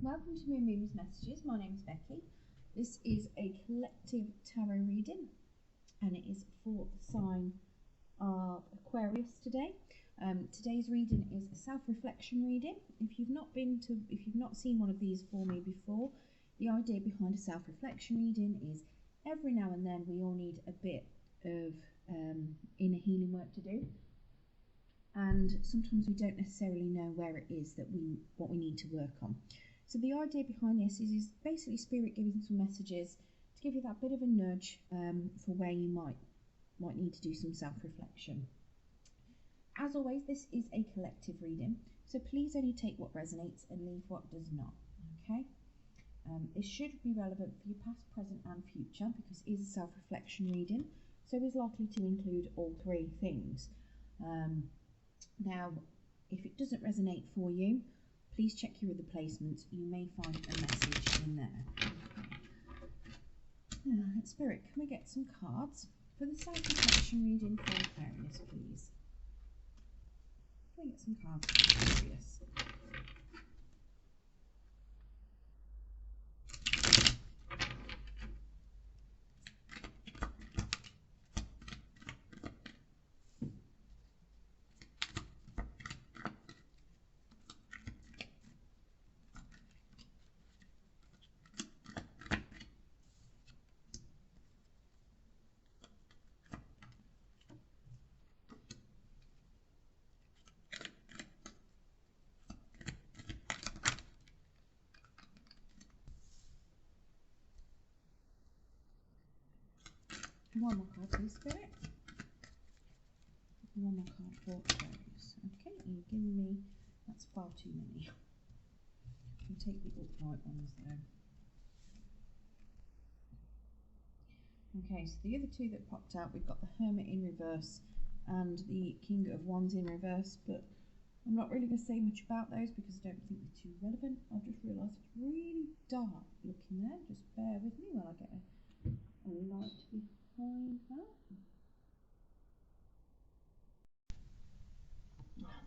Welcome to Moon Moon's Messages. My name is Becky. This is a collective tarot reading and it is for the sign of Aquarius today. Today's reading is a self-reflection reading. If you've not seen one of these for me before, the idea behind a self-reflection reading is every now and then we all need a bit of inner healing work to do. And sometimes we don't necessarily know where it is that what we need to work on. So the idea behind this is basically Spirit giving some messages to give you that bit of a nudge for where you might need to do some self-reflection. As always, this is a collective reading, so please only take what resonates and leave what does not. Okay. This should be relevant for your past, present and future because it is a self-reflection reading, so is likely to include all three things. Now, if it doesn't resonate for you, please check your other placements. You may find a message in there. Spirit, can we get some cards for the self-reflection reading for Aquarius, please? Can we get some cards for Aquarius? One more card, please, Spirit. One more card for Aquarius. Okay, you're giving me, that's far too many. I'll take the upright ones though. Okay, so the other two that popped out, we've got the Hermit in reverse and the King of Wands in reverse, but I'm not really going to say much about those because I don't think they're too relevant. I've just realised it's really dark looking there. Just bear with me while I get a light behind that.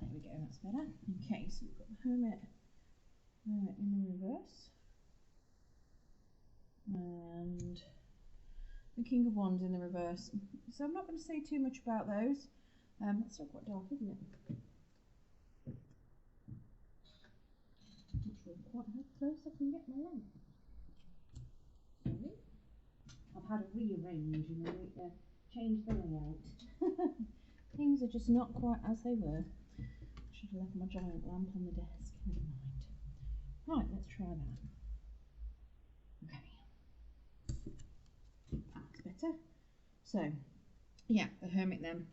There we go, that's better. Okay, so we've got the Hermit in the reverse and the King of Wands in the reverse. So I'm not going to say too much about those. It's still quite dark, isn't it? Not sure quite how close I can get my lamp. Sorry. I've had a rearrange, you know, change the layout. Things are just not quite as they were. Should have left my giant lamp on the desk. Never mind. Right, let's try that. Okay. That's better. So, yeah, the Hermit then,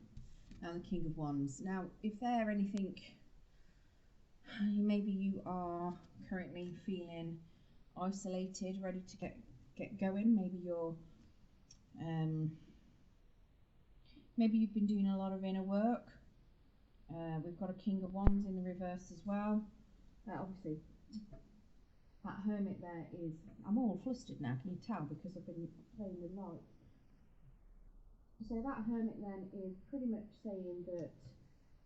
and the King of Wands. Now, if they're anything, maybe you are currently feeling isolated, ready to get going. Maybe you're maybe you've been doing a lot of inner work. We've got a King of Wands in the reverse as well. Obviously, that Hermit there is, I'm all flustered now, can you tell, because I've been playing with light. So that Hermit then is pretty much saying that,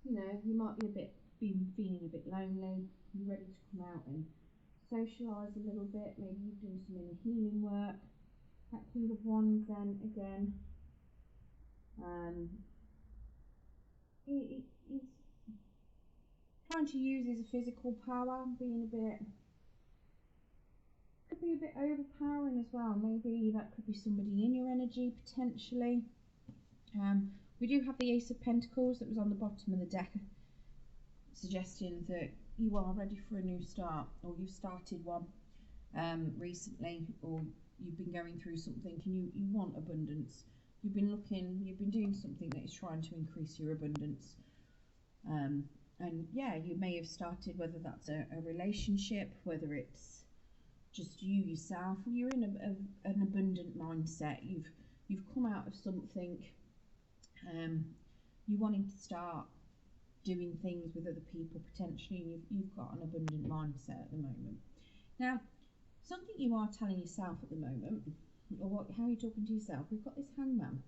you know, you might be feeling a bit lonely, you're ready to come out and socialise a little bit, maybe you've done some inner healing work. That King of Wands then again, he's trying to use his physical power, could be a bit overpowering as well. Maybe that could be somebody in your energy potentially. We do have the Ace of Pentacles that was on the bottom of the deck, suggesting that you are ready for a new start, or you've started one recently, or you've been going through something and you want abundance. You've been doing something that is trying to increase your abundance. And yeah, you may have started, whether that's a relationship, whether it's just you yourself, or you're in an abundant mindset. You've come out of something, you wanting to start doing things with other people potentially, and you've got an abundant mindset at the moment. Now, something you are telling yourself at the moment, or how you're talking to yourself, we've got this Hangman,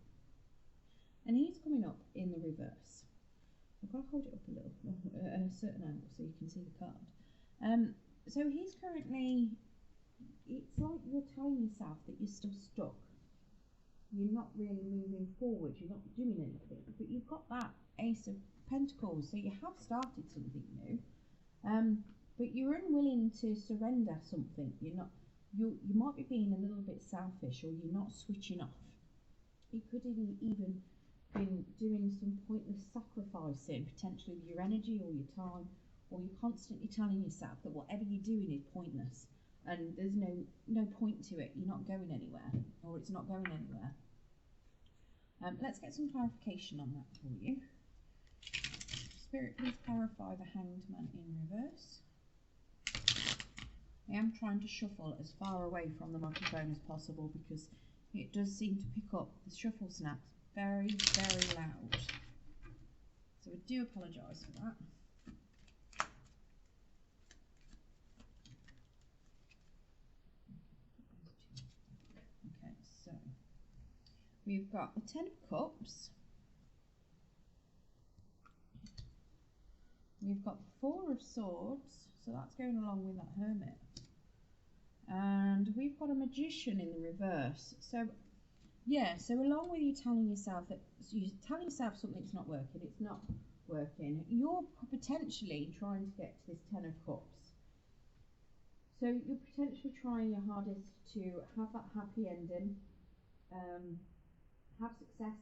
and he's coming up in the reverse. I've got to hold it up a little at a certain angle so you can see the card. So he's currently, it's like you're telling yourself that you're still stuck. You're not really moving forward, you're not doing anything, but you've got that Ace of Pentacles, so you have started something new, but you're unwilling to surrender something. You might be being a little bit selfish, or you're not switching off. You could even been doing some pointless sacrificing, potentially with your energy or your time, or you're constantly telling yourself that whatever you're doing is pointless and there's no point to it, you're not going anywhere, or it's not going anywhere. Let's get some clarification on that for you. Spirit, please clarify the Hanged Man in reverse. I am trying to shuffle as far away from the microphone as possible because it does seem to pick up the shuffle snaps very, very loud. So I do apologise for that. Okay, so we've got the Ten of Cups. We've got the Four of Swords, so that's going along with that Hermit. And we've got a Magician in the reverse. So yeah, so along with you telling yourself that you're telling yourself something's not working, it's not working, you're potentially trying to get to this Ten of Cups. So you're potentially trying your hardest to have that happy ending, have success,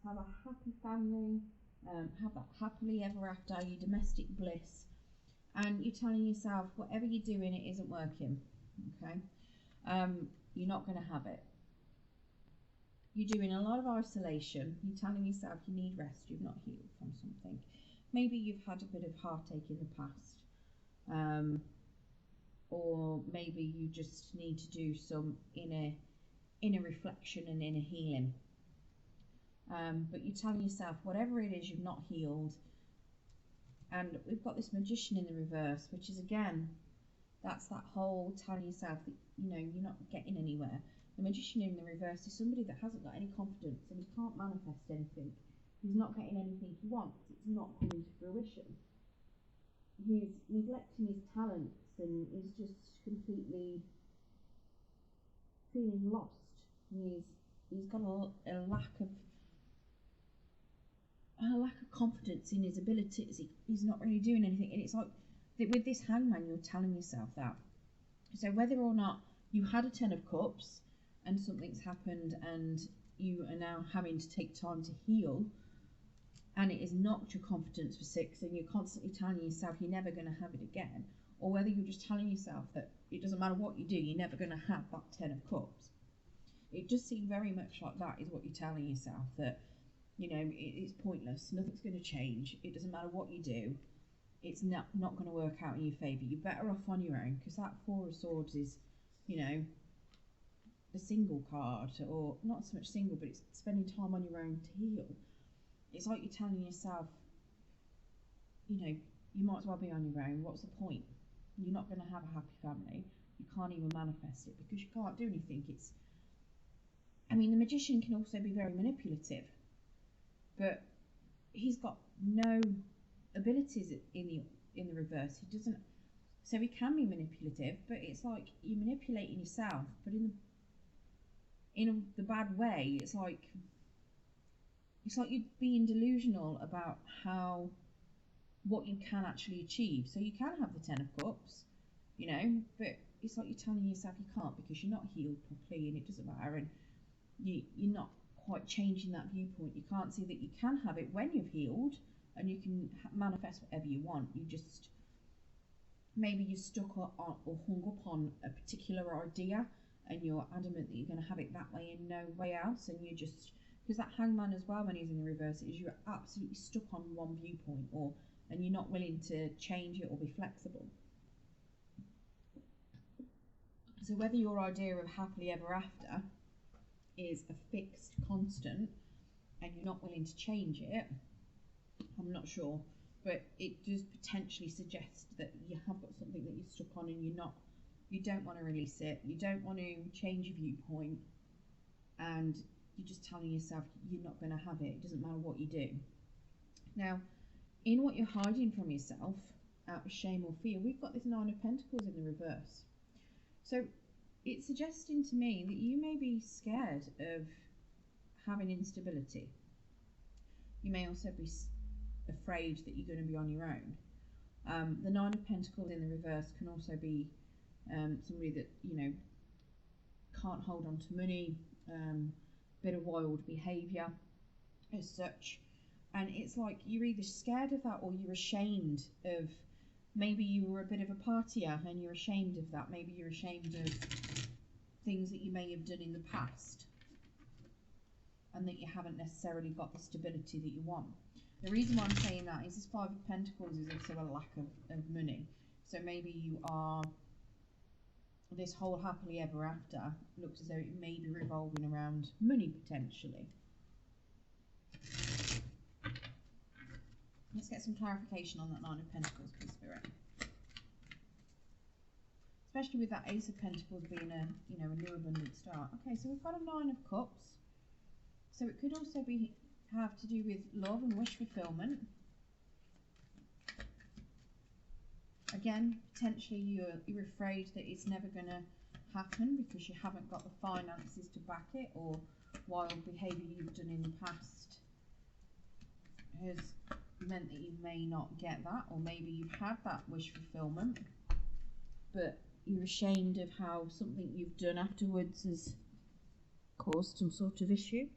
have a happy family, have that happily ever after, your domestic bliss, and you're telling yourself whatever you're doing, it isn't working. Okay, you're not going to have it. You're doing a lot of isolation. You're telling yourself you need rest. You've not healed from something. Maybe you've had a bit of heartache in the past, or maybe you just need to do some inner reflection and inner healing. But you're telling yourself whatever it is, you've not healed. And we've got this Magician in the reverse, which is again, that's that whole telling yourself that you're not getting anywhere. The Magician in the reverse is somebody that hasn't got any confidence and he can't manifest anything. He's not getting anything he wants. It's not coming to fruition. He's neglecting his talents and he's just completely feeling lost. He's got a lack of confidence in his abilities. He's not really doing anything, and it's like with this Hangman, you're telling yourself that. So whether or not you had a Ten of Cups and something's happened and you are now having to take time to heal, and it has knocked your confidence for 6 and you're constantly telling yourself you're never going to have it again, or whether you're just telling yourself that it doesn't matter what you do, you're never going to have that Ten of Cups. It does seem very much like that is what you're telling yourself, that it's pointless, nothing's going to change, it doesn't matter what you do, it's not going to work out in your favour, you're better off on your own, because that Four of Swords is the single card, or not so much single, but it's spending time on your own to heal. It's like you're telling yourself, you might as well be on your own, what's the point? You're not going to have a happy family, you can't even manifest it because you can't do anything. The Magician can also be very manipulative, but he's got no abilities in the reverse. He doesn't, so he can be manipulative, but it's like you're manipulating yourself, but in the bad way. It's like you're being delusional about what you can actually achieve. So you can have the Ten of Cups, but it's like you're telling yourself you can't because you're not healed properly, and it doesn't matter, and you're not quite changing that viewpoint. You can't see that you can have it when you've healed, and you can manifest whatever you want. Maybe you're stuck or hung up on a particular idea, and you're adamant that you're going to have it that way and no way else, and you just, because that Hangman as well, when he's in the reverse, is you're absolutely stuck on one viewpoint, and you're not willing to change it or be flexible. So whether your idea of happily ever after is a fixed constant and you're not willing to change it, I'm not sure, but it does potentially suggest that you have got something that you're stuck on and you don't want to release it, you don't want to change your viewpoint, and you're just telling yourself you're not going to have it. It doesn't matter what you do. Now, in what you're hiding from yourself, out of shame or fear. We've got this Nine of Pentacles in the reverse. So it's suggesting to me that you may be scared of having instability. You may also be afraid that you're going to be on your own. The Nine of Pentacles in the reverse can also be somebody that, you know, can't hold on to money, bit of wild behaviour as such. And it's like you're either scared of that or you're ashamed of, maybe you were a bit of a partier and you're ashamed of that. Maybe you're ashamed of things that you may have done in the past and that you haven't necessarily got the stability that you want. The reason why I'm saying that is this Five of Pentacles is also a lack of money. So maybe you are, this whole happily ever after looks as though it may be revolving around money potentially. Let's get some clarification on that Nine of Pentacles, please, Spirit. Especially with that Ace of Pentacles being a, you know, a new abundant start. Okay, so we've got a Nine of Cups. So it could also be have to do with love and wish fulfillment. Again, potentially you're afraid that it's never going to happen because you haven't got the finances to back it, or wild behaviour you've done in the past has meant that you may not get that, or maybe you've had that wish fulfillment but you're ashamed of how something you've done afterwards has caused some sort of issue.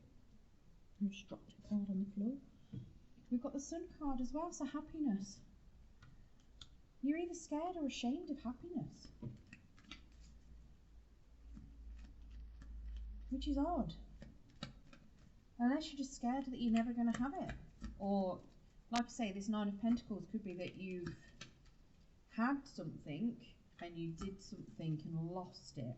I just dropped a card on the floor. We've got the Sun card as well, so happiness. You're either scared or ashamed of happiness, which is odd. Unless you're just scared that you're never going to have it. Or, like I say, this Nine of Pentacles could be that you've had something and you did something and lost it,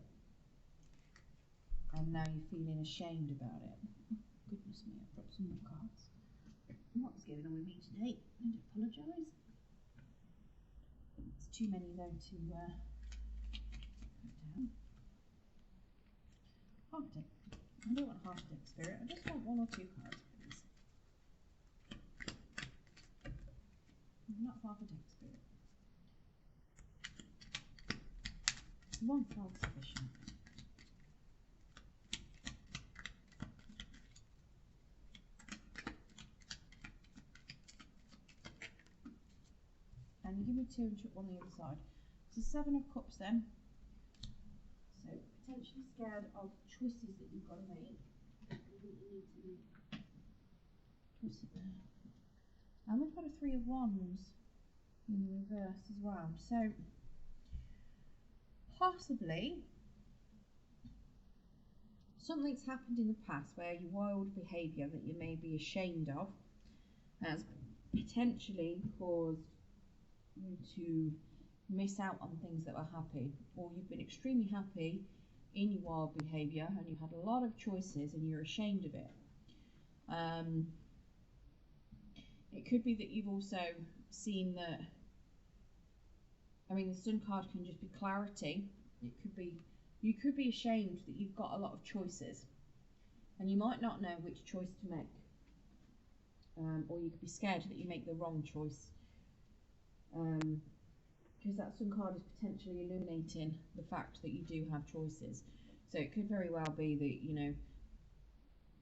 and now you're feeling ashamed about it. Oh, goodness me, I've dropped some more cards. What's going on with me today? I do apologise. It's too many though to put down. Half deck. I don't want half deck, Spirit. I just want one or two cards, please. Not half a deck, Spirit. One card sufficient. And you give me two and chuck one on the other side. So Seven of Cups then. So potentially scared of choices that you've got to make. You need to make. What's it there? And we've got a Three of Wands in the reverse as well. So possibly something's happened in the past where your wild behaviour that you may be ashamed of has potentially caused you to miss out on things that were happy, or you've been extremely happy in your wild behaviour and you had a lot of choices and you're ashamed of it. It could be that you've also seen that, I mean, the Sun card can just be clarity. It could be, you could be ashamed that you've got a lot of choices and you might not know which choice to make, or you could be scared that you make the wrong choice. Because that Sun card is potentially illuminating the fact that you do have choices. So it could very well be that, you know,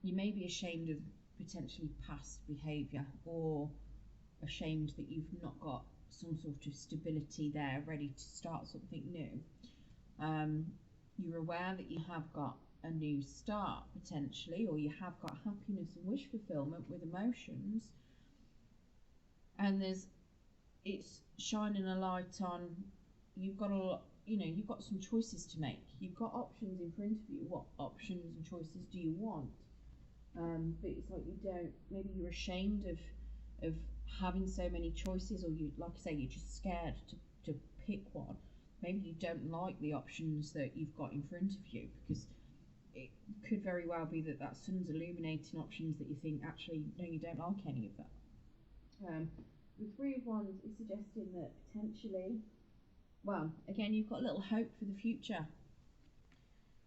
you may be ashamed of potentially past behaviour, or ashamed that you've not got some sort of stability there ready to start something new. You're aware that you have got a new start potentially, or you have got happiness and wish fulfillment with emotions, and it's shining a light on, you've got a lot, you know, you've got some choices to make. You've got options in front of you. What options and choices do you want? But it's like you don't, maybe you're ashamed of having so many choices, or you, like I say, you're just scared to pick one. Maybe you don't like the options that you've got in front of you, because it could very well be that that Sun's illuminating options that you think, actually, no, you don't like any of that. The Three of Wands is suggesting that potentially, well, again, you've got a little hope for the future.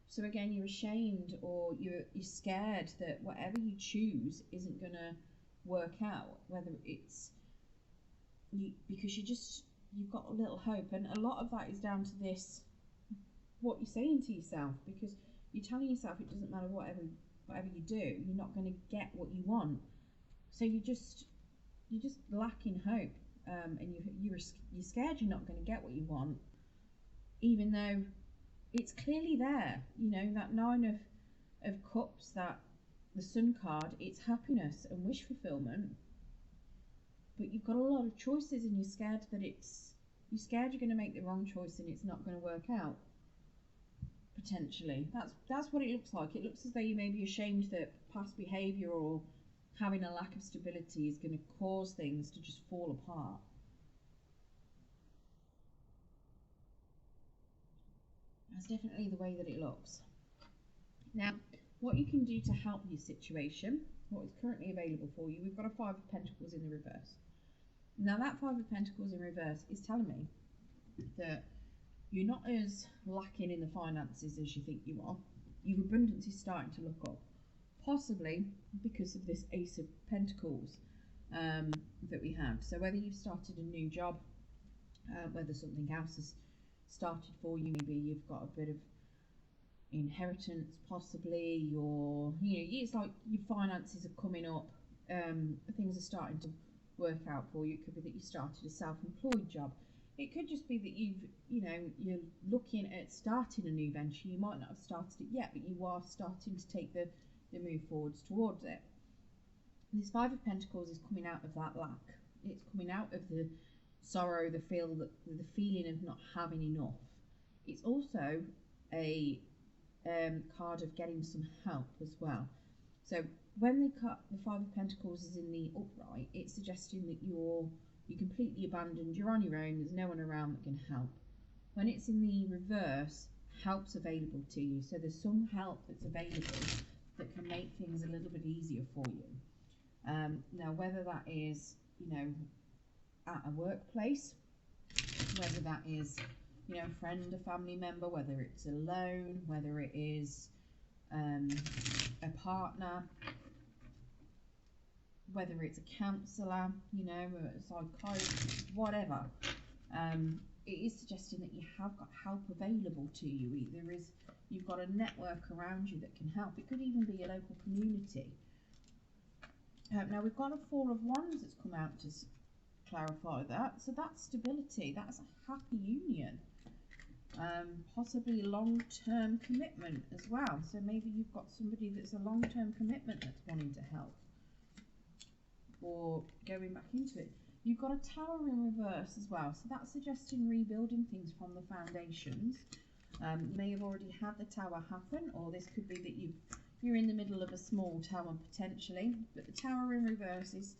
So again, you're ashamed, or you're scared that whatever you choose isn't going to work out, whether it's because you've got a little hope, and a lot of that is down to this, what you're saying to yourself, because you're telling yourself it doesn't matter whatever you do, you're not going to get what you want. So you're just lacking hope, and you're scared you're not going to get what you want, even though it's clearly there. You know, that Nine of Cups, that the Sun card, it's happiness and wish fulfillment. But you've got a lot of choices, and you're scared you're going to make the wrong choice and it's not going to work out. Potentially, that's what it looks like. It looks as though you may be ashamed that past behaviour or having a lack of stability is going to cause things to just fall apart. That's definitely the way that it looks. Now, what you can do to help your situation, what is currently available for you, we've got a Five of Pentacles in the reverse. Now, that Five of Pentacles in reverse is telling me that you're not as lacking in the finances as you think you are. Your abundance is starting to look up, possibly because of this Ace of Pentacles that we have. So whether you've started a new job, whether something else has started for you, maybe you've got a bit of inheritance, possibly it's like your finances are coming up, things are starting to work out for you. It could be that you started a self-employed job. It could just be that you're looking at starting a new venture. You might not have started it yet, but you are starting to take the move forwards towards it. This Five of Pentacles is coming out of that lack. It's coming out of the sorrow, the feeling of not having enough. It's also a card of getting some help as well. So when the Five of Pentacles is in the upright, it's suggesting that you're completely abandoned, you're on your own, there's no one around that can help. When it's in the reverse, help's available to you. So there's some help that's available that can make things a little bit easier for you. Now, whether that is, at a workplace, whether that is, a friend, a family member, whether it's a loan, whether it is a partner, whether it's a counsellor, a psychiatrist, whatever, it is suggesting that you have got help available to you. You've got a network around you that can help. It could even be a local community. Now we've got a Four of Wands that's come out to clarify that. So that's stability. That's a happy union. Possibly long-term commitment as well. So maybe you've got somebody that's a long-term commitment that's wanting to help, or going back into it. You've got a Tower in reverse as well, so that's suggesting rebuilding things from the foundations. You may have already had the Tower happen, or this could be that you're in the middle of a small tower potentially, but the Tower in reverse is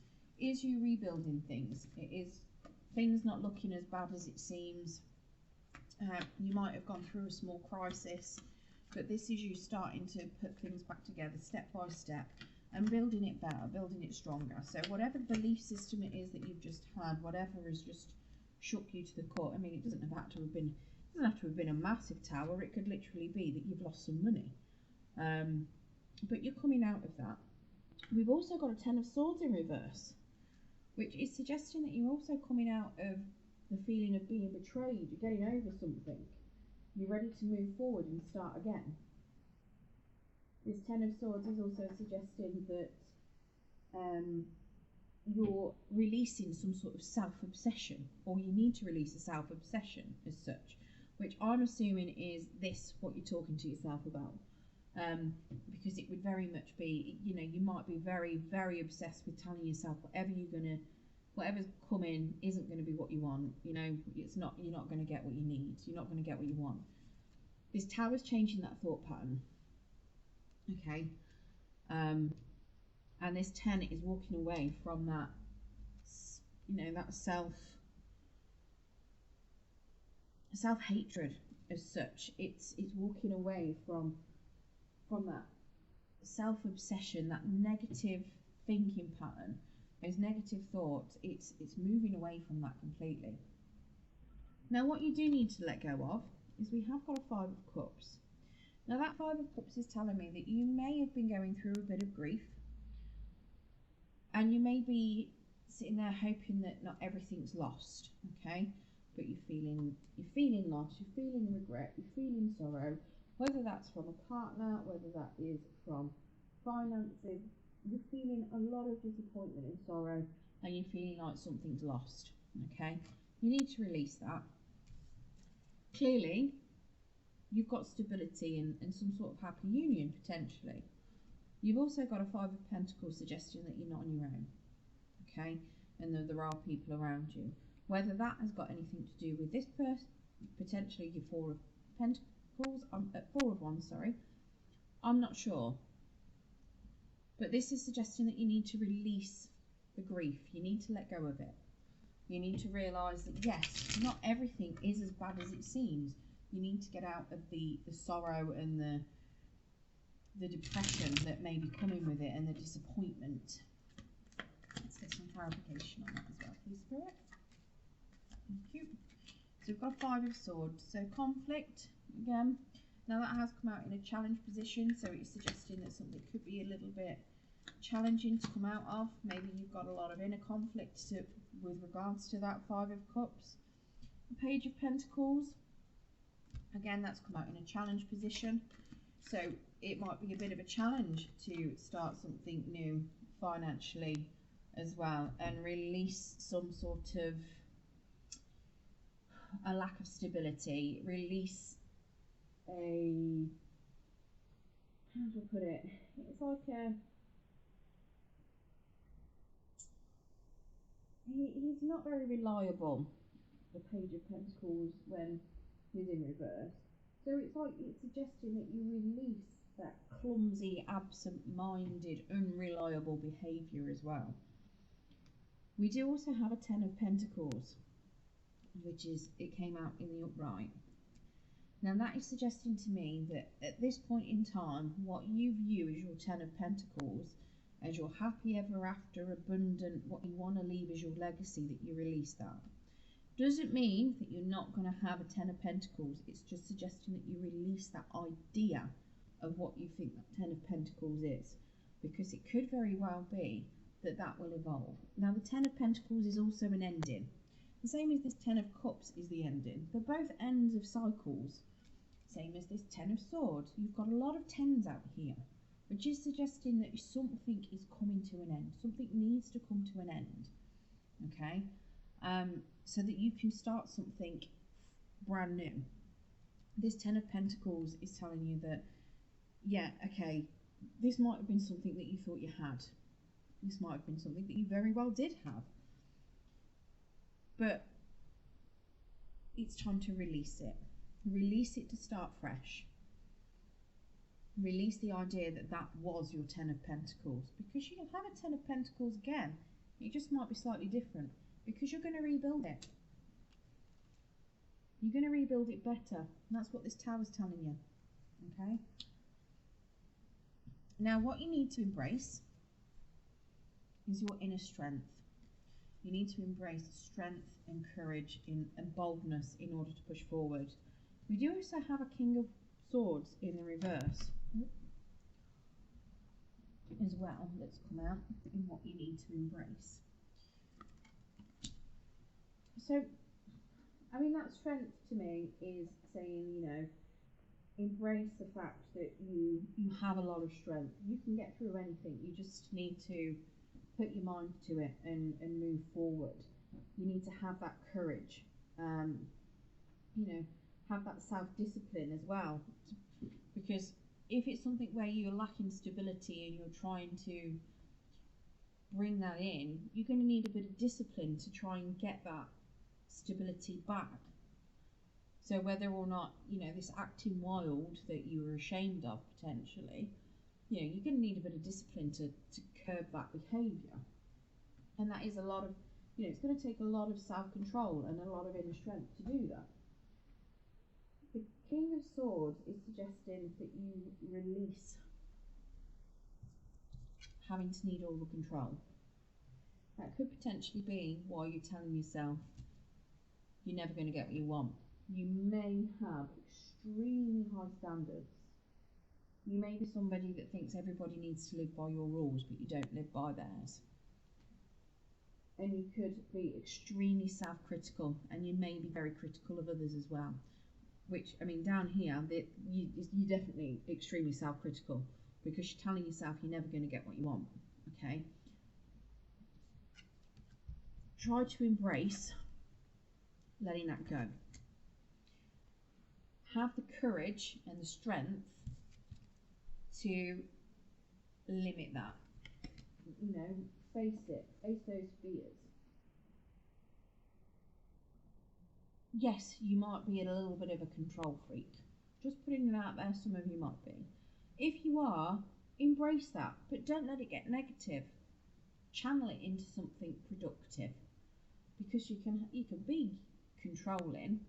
you rebuilding things. It is things not looking as bad as it seems. You might have gone through a small crisis, but this is you starting to put things back together step by step and building it better, building it stronger. So whatever belief system it is that you've just had, whatever has just shook you to the core. I mean, it doesn't have to have been a massive tower. It could literally be that you've lost some money, but you're coming out of that. We've also got a Ten of Swords in reverse, which is suggesting that you're also coming out of the feeling of being betrayed. You're getting over something. You're ready to move forward and start again. This Ten of Swords is also suggesting that you're releasing some sort of self-obsession, or you need to release a self-obsession as such, which I'm assuming is this, what you're talking to yourself about. Because it would very much be, you might be very, very obsessed with telling yourself whatever's coming isn't going to be what you want. You're not going to get what you need. You're not going to get what you want. This Tower's changing that thought pattern. Okay. And this 10 is walking away from that, that self-hatred as such. It's walking away from that self-obsession, that negative thinking pattern, those negative thoughts. It's moving away from that completely. Now, what you do need to let go of is we have got a Five of Cups. Now, that Five of Cups is telling me that you may have been going through a bit of grief, and you may be sitting there hoping that not everything's lost, okay? but you're feeling loss, you're feeling regret, you're feeling sorrow, whether that's from a partner, whether that is from finances. You're feeling a lot of disappointment and sorrow, and you're feeling like something's lost. Okay, you need to release that. Clearly, you've got stability and some sort of happy union potentially. You've also got a Five of Pentacles suggesting that you're not on your own. Okay, and that there are people around you. Whether that has got anything to do with this person, potentially your Four of Pentacles, Four of Wands, sorry, I'm not sure. But this is suggesting that you need to release the grief. You need to let go of it. You need to realise that yes, not everything is as bad as it seems. You need to get out of the sorrow and the depression that may be coming with it, and the disappointment. Let's get some clarification on that as well, please, Spirit. Thank you. So we've got a Five of Swords. So conflict, again. Now that has come out in a challenge position, so it's suggesting that something could be a little bit challenging to come out of. Maybe you've got a lot of inner conflict with regards to that Five of Cups. The Page of Pentacles. Again, that's come out in a challenge position. So it might be a bit of a challenge to start something new financially as well, and release some sort of a lack of stability, release a, how do I put it, it's like he's not very reliable, the Page of Pentacles, when he's in reverse. So it's like it's suggesting that you release that clumsy, absent-minded, unreliable behaviour as well. We do also have a Ten of Pentacles, which is, it came out in the upright. Now that is suggesting to me that at this point in time, what you view as your Ten of Pentacles, as your happy ever after, abundant, what you want to leave as your legacy, that you release that. Doesn't mean that you're not going to have a Ten of Pentacles. It's just suggesting that you release that idea of what you think that Ten of Pentacles is, because it could very well be that that will evolve. Now the Ten of Pentacles is also an ending. The same as this Ten of Cups is the ending. They're both ends of cycles. Same as this Ten of Swords. You've got a lot of tens out here, which is suggesting that something is coming to an end. Something needs to come to an end. Okay? So that you can start something brand new. This Ten of Pentacles is telling you that, yeah, okay, this might have been something that you thought you had. This might have been something that you very well did have. But it's time to release it. Release it to start fresh. Release the idea that that was your Ten of Pentacles, because you can have a Ten of Pentacles again. It just might be slightly different, because you're going to rebuild it. You're going to rebuild it better. And that's what this Tower's telling you. Okay? Now, what you need to embrace is your inner strength. You need to embrace strength and courage and boldness in order to push forward. We do also have a King of Swords in the reverse as well, that's come out in what you need to embrace. So, I mean, that strength to me is saying, you know, embrace the fact that you have a lot of strength. You can get through anything. You just need to put your mind to it and move forward. You need to have that courage, you know, have that self-discipline as well, because if it's something where you're lacking stability and you're trying to bring that in, you're going to need a bit of discipline to try and get that stability back. So whether or not, you know, this acting wild that you were ashamed of potentially, you know, you're going to need a bit of discipline to curb that behaviour. And that is a lot of, you know, it's going to take a lot of self-control and a lot of inner strength to do that. The King of Swords is suggesting that you release having to need all the control. That could potentially be why you're telling yourself you're never going to get what you want. You may have extremely high standards. You may be somebody that thinks everybody needs to live by your rules, but you don't live by theirs. and you could be extremely self-critical, and you may be very critical of others as well. Which, I mean, down here, you're definitely extremely self-critical, because you're telling yourself you're never going to get what you want. Okay. Try to embrace letting that go. Have the courage and the strength to limit that. You know, face it, face those fears. Yes, you might be a little bit of a control freak. Just putting it out there, some of you might be. If you are, embrace that, but don't let it get negative. Channel it into something productive, because you can be controlling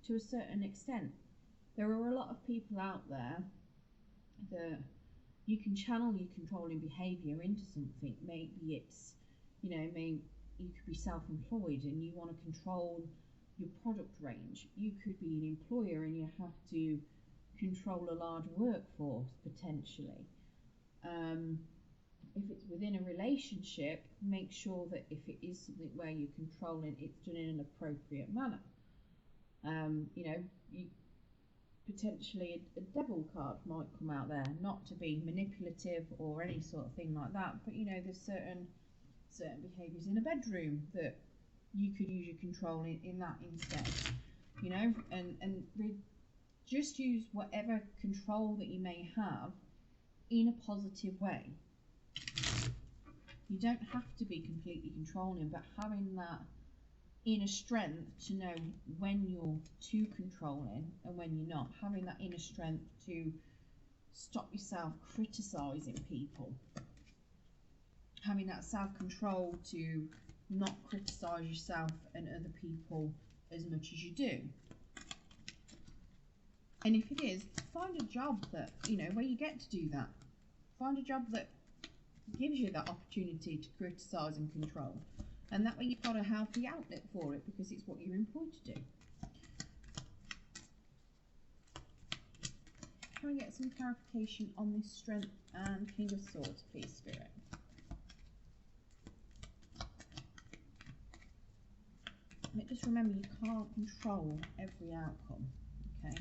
to a certain extent. There are a lot of people out there that you can channel your controlling behaviour into something. Maybe it's, you know, maybe you could be self-employed and you want to control your product range. You could be an employer and you have to control a large workforce potentially. If it's within a relationship, make sure that if it is something where you're controlling, it's done in an appropriate manner. You know, potentially a devil card might come out there, not to be manipulative or any sort of thing like that, but you know, there's certain behaviours in a bedroom that you could use your control in that instead, you know, and just use whatever control that you may have in a positive way. You don't have to be completely controlling, but having that inner strength to know when you're too controlling and when you're not. Having that inner strength to stop yourself criticising people. Having that self-control to not criticise yourself and other people as much as you do. And if it is, find a job that, you know, where you get to do that. Find a job that gives you that opportunity to criticise and control. And that way you've got a healthy outlet for it, because it's what you're employed to do. Can we get some clarification on this Strength and King of Swords, please, Spirit? And just remember, you can't control every outcome, okay?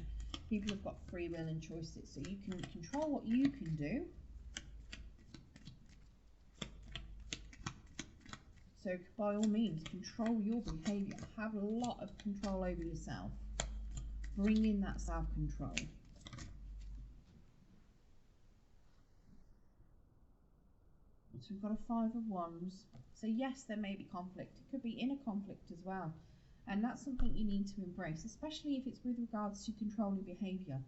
People have got free will and choices, so you can control what you can do. So by all means, control your behaviour. Have a lot of control over yourself. Bring in that self-control. So we've got a Five of Wands. So yes, there may be conflict. It could be inner conflict as well. And that's something you need to embrace, especially if it's with regards to controlling behaviour.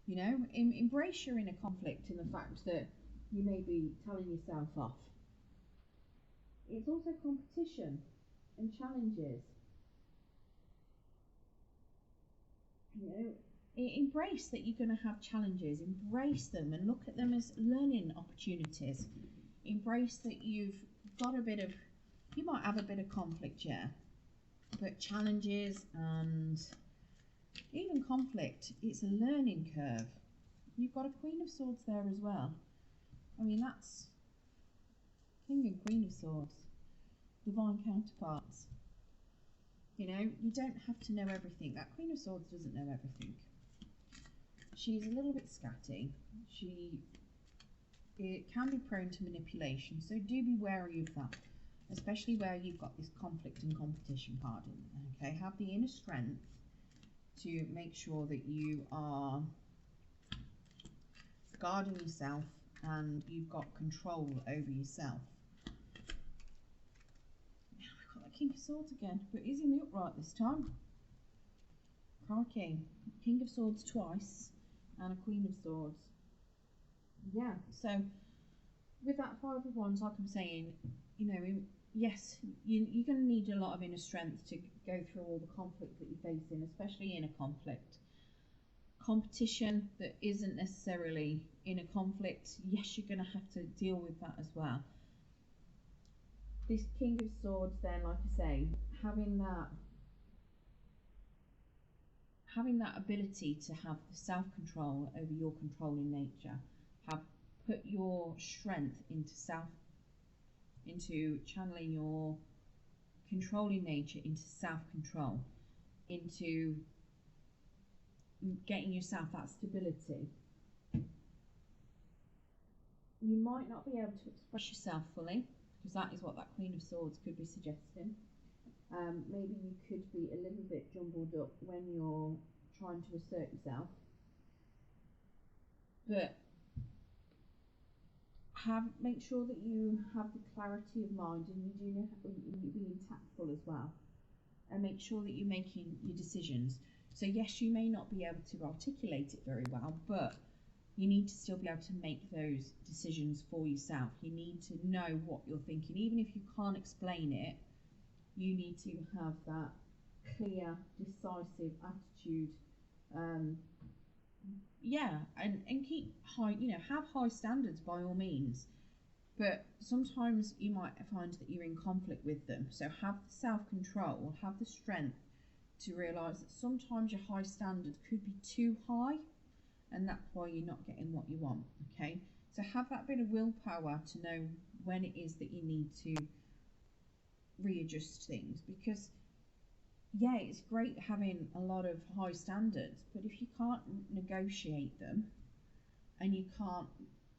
You know, embrace your inner conflict in the fact that you may be telling yourself off. It's also competition and challenges. You know, embrace that you're going to have challenges. Embrace them and look at them as learning opportunities. Embrace that you've got a bit of, you might have a bit of conflict, yeah, but challenges and even conflict, it's a learning curve. You've got a Queen of Swords there as well. I mean, that's King and Queen of Swords, divine counterparts. You know, you don't have to know everything. That Queen of Swords doesn't know everything. She's a little bit scatty. It can be prone to manipulation, so do be wary of that, especially where you've got this conflict and competition card in there, okay? Have the inner strength to make sure that you are guarding yourself and you've got control over yourself. Now we've got the King of Swords again, but he's in the upright this time. Crikey. King of Swords twice and a Queen of Swords. Yeah, so with that Five of Wands, like I'm saying, you know, yes, you're going to need a lot of inner strength to go through all the conflict that you're facing, especially inner conflict. Competition that isn't necessarily inner conflict, yes, you're going to have to deal with that as well. This King of Swords then, like I say, having that ability to have self-control over your controlling nature, put your strength into channeling your controlling nature into self-control, into getting yourself that stability. You might not be able to express yourself fully, because that is what that Queen of Swords could be suggesting. Maybe you could be a little bit jumbled up when you're trying to assert yourself. But make sure that you have the clarity of mind, and you do know you're being tactful as well. And make sure that you're making your decisions. So yes, you may not be able to articulate it very well, but you need to still be able to make those decisions for yourself. You need to know what you're thinking. Even if you can't explain it, you need to have that clear, decisive attitude. And keep high, have high standards by all means. But sometimes you might find that you're in conflict with them. So have the self-control, have the strength to realise that sometimes your high standards could be too high, and that's why you're not getting what you want. Okay, so have that bit of willpower to know when it is that you need to readjust things, because yeah, it's great having a lot of high standards, but if you can't negotiate them and you can't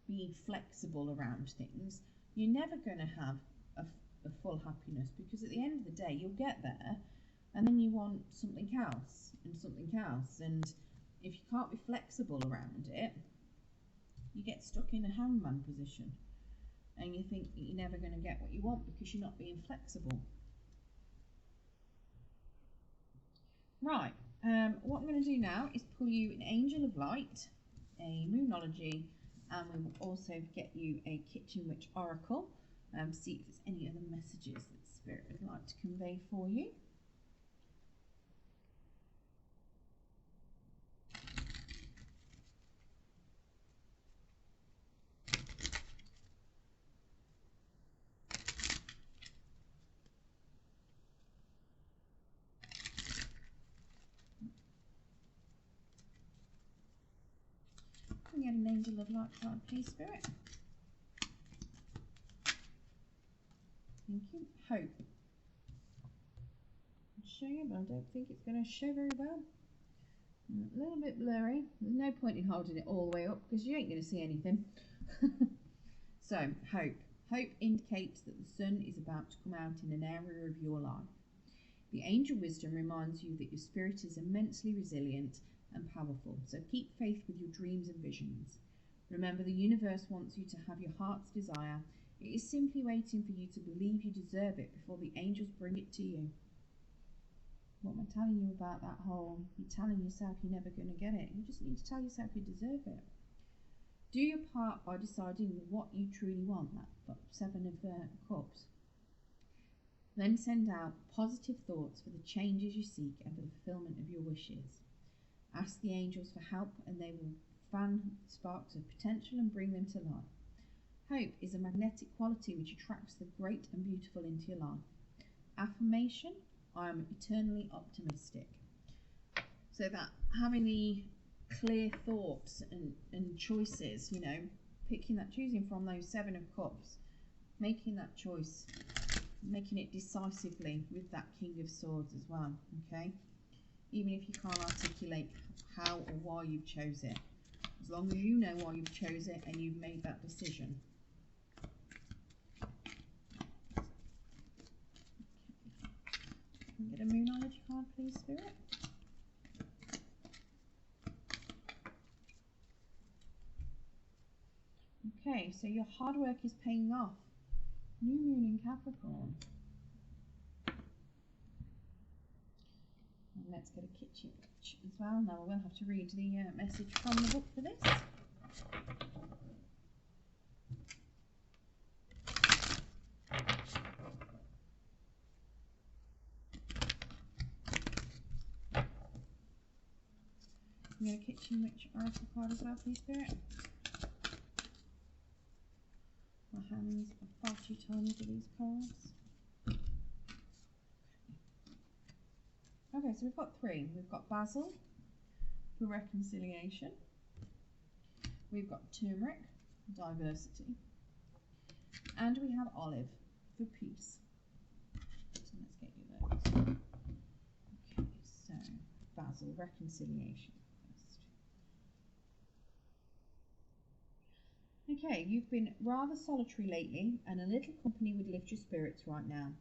be flexible around things, you're never going to have a full happiness, because at the end of the day you'll get there and then you want something else and something else, and if you can't be flexible around it, you get stuck in a hangman position and you think that you're never going to get what you want because you're not being flexible. Right, what I'm going to do now is pull you an Angel of Light, a Moonology, and we will also get you a Kitchen Witch Oracle, see if there's any other messages that Spirit would like to convey for you. Can we get an Angel of Light card, please, Spirit? Thank you. Hope. I'll show you, but I don't think it's going to show very well. A little bit blurry. There's no point in holding it all the way up because you ain't going to see anything. So, hope. Hope indicates that the sun is about to come out in an area of your life. The angel wisdom reminds you that your spirit is immensely resilient and powerful, so keep faith with your dreams and visions. Remember, the universe wants you to have your heart's desire. It is simply waiting for you to believe you deserve it before the angels bring it to you. What am I telling you about that whole, you're telling yourself you're never going to get it? You just need to tell yourself you deserve it. Do your part by deciding what you truly want, that Seven of Cups. Then send out positive thoughts for the changes you seek and for the fulfillment of your wishes. Ask the angels for help and they will fan sparks of potential and bring them to life. Hope is a magnetic quality which attracts the great and beautiful into your life. Affirmation: I am eternally optimistic. So that having the clear thoughts and choices, choosing from those Seven of Cups, making that choice, making it decisively with that King of Swords as well, okay? Even if you can't articulate how or why you've chose it, as long as you know why you've chose it and you've made that decision. Can we get a Moonology card, please, Spirit? Okay, so your hard work is paying off. New moon in Capricorn. And let's get a Kitchen Witch as well. Now we'll have to read the message from the book for this. I'm going to Kitchen Witch Oracle card as well, please, Spirit. My hands are far too tiny for these cards. Okay, so we've got three. We've got basil for reconciliation. We've got turmeric, diversity. And we have olive for peace. and let's get you those. Okay, so Basil, reconciliation first. Okay, you've been rather solitary lately, and a little company would lift your spirits right now.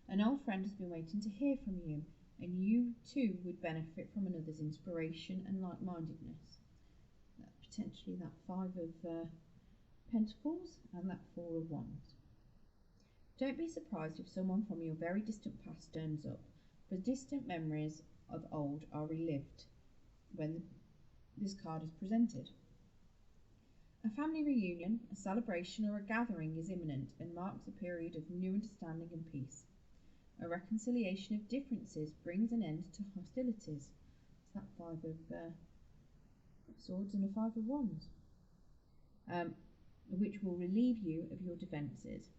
An old friend has been waiting to hear from you, and you too would benefit from another's inspiration and like-mindedness. Potentially that Five of Pentacles and that Four of Wands. Don't be surprised if someone from your very distant past turns up, for distant memories of old are relived when this card is presented. A family reunion, a celebration or a gathering is imminent and marks a period of new understanding and peace. A reconciliation of differences brings an end to hostilities. It's that Five of Swords and a Five of Wands, which will relieve you of your defences.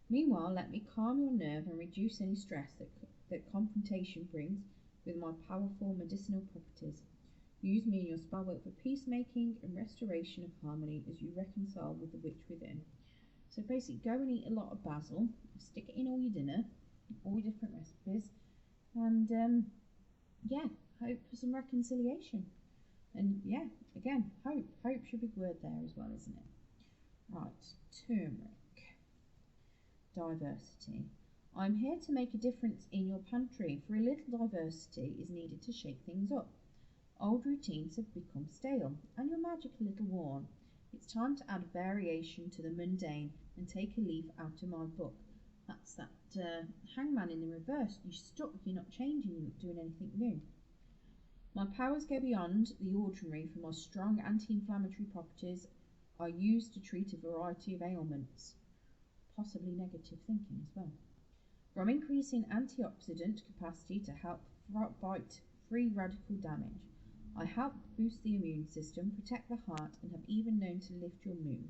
Meanwhile, let me calm your nerve and reduce any stress that confrontation brings with my powerful medicinal properties. Use me in your spell work for peacemaking and restoration of harmony as you reconcile with the witch within. So basically, go and eat a lot of basil, stick it in all your dinner, all your different recipes, and yeah, hope for some reconciliation. And yeah, again, hope. Hope's your big word there as well, isn't it? Right, turmeric. Diversity. I'm here to make a difference in your pantry, for a little diversity is needed to shake things up. Old routines have become stale, and your magic a little worn. It's time to add variation to the mundane and take a leaf out of my book. That's that hangman in the reverse. You're stuck, you're not changing, you're not doing anything new. My powers go beyond the ordinary, for my strong anti-inflammatory properties are used to treat a variety of ailments. Possibly negative thinking as well. From increasing antioxidant capacity to help fight free radical damage. I help boost the immune system, protect the heart, and have even known to lift your mood.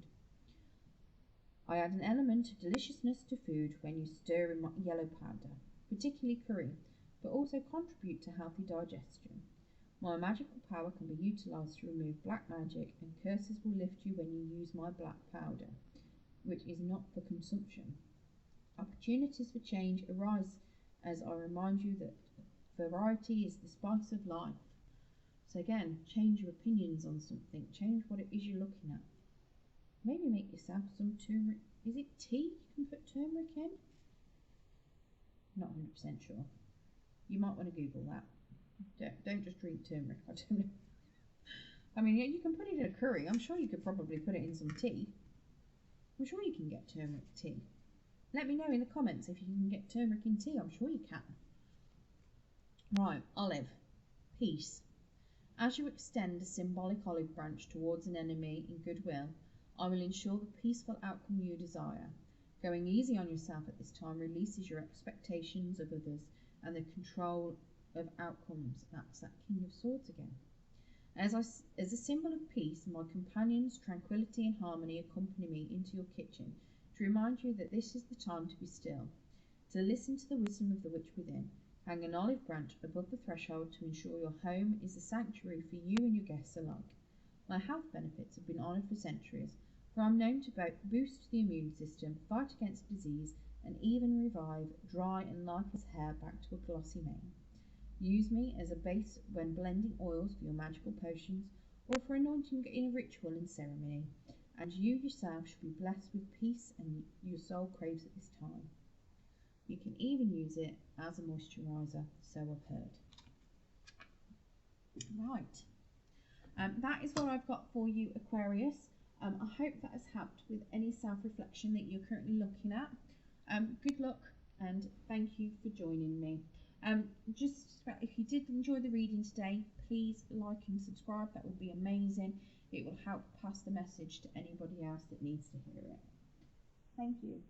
I add an element of deliciousness to food when you stir in my yellow powder, particularly curry, but also contribute to healthy digestion. My magical power can be utilised to remove black magic, and curses will lift you when you use my black powder, which is not for consumption. Opportunities for change arise as I remind you that variety is the spice of life. So again, change your opinions on something, change what it is you're looking at. Maybe make yourself some turmeric. Is it tea you can put turmeric in? Not 100% sure. You might want to Google that. Don't just drink turmeric, I don't know. I mean, yeah, you can put it in a curry. I'm sure you could probably put it in some tea. I'm sure you can get turmeric tea. Let me know in the comments if you can get turmeric in tea. I'm sure you can. Right, olive. Peace. As you extend a symbolic olive branch towards an enemy in goodwill, I will ensure the peaceful outcome you desire. Going easy on yourself at this time releases your expectations of others and the control of outcomes. That's that King of Swords again. As a symbol of peace, my companions, tranquility and harmony accompany me into your kitchen to remind you that this is the time to be still, to listen to the wisdom of the witch within. Hang an olive branch above the threshold to ensure your home is a sanctuary for you and your guests alike. My health benefits have been honoured for centuries, for I'm known to both boost the immune system, fight against disease, and even revive dry and lifeless hair back to a glossy mane. Use me as a base when blending oils for your magical potions or for anointing in a ritual and ceremony, and you yourself should be blessed with peace and your soul craves at this time. You can even use it as a moisturiser, so I've heard. Right, that is what I've got for you, Aquarius. I hope that has helped with any self-reflection that you're currently looking at. Good luck and thank you for joining me. If you did enjoy the reading today, please like and subscribe. That would be amazing. It will help pass the message to anybody else that needs to hear it. Thank you.